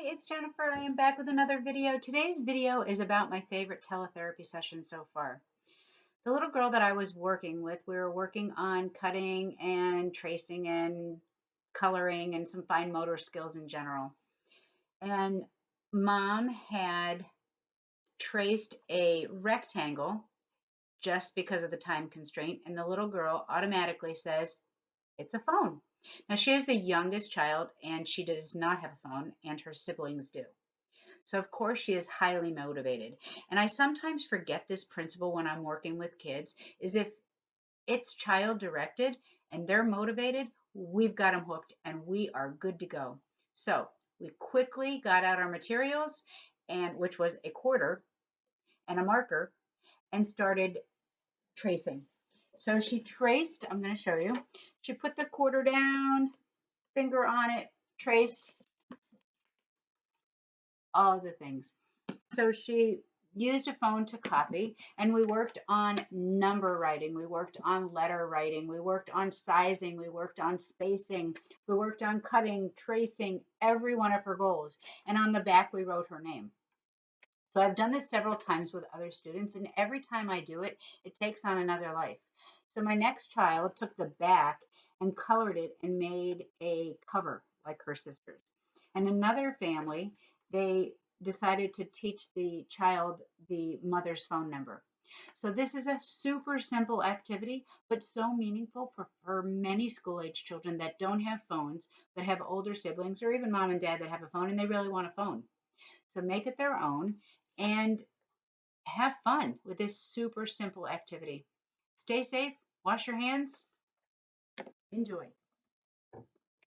it's Jennifer. I am back with another video. Today's video is about my favorite teletherapy session so far. The little girl that I was working with, we were working on cutting and tracing and coloring and some fine motor skills in general. And mom had traced a rectangle just because of the time constraint, and the little girl automatically says, "It's a phone." Now, she is the youngest child and she does not have a phone, and her siblings do. So of course she is highly motivated. And I sometimes forget this principle when I'm working with kids is if it's child directed and they're motivated, we've got them hooked and we are good to go. So we quickly got out our materials, and which was a quarter and a marker, and started tracing. So she traced, I'm going to show you. She put the quarter down, finger on it, traced all the things. So she used a phone to copy, and we worked on number writing, we worked on letter writing, we worked on sizing, we worked on spacing, we worked on cutting, tracing every one of her goals. And on the back, we wrote her name. So I've done this several times with other students, and every time I do it, it takes on another life. So my next child took the back and colored it and made a cover like her sisters. And another family, they decided to teach the child the mother's phone number. So this is a super simple activity, but so meaningful for many school age children that don't have phones, but have older siblings or even mom and dad that have a phone and they really want a phone. So make it their own and have fun with this super simple activity. Stay safe, wash your hands, enjoy.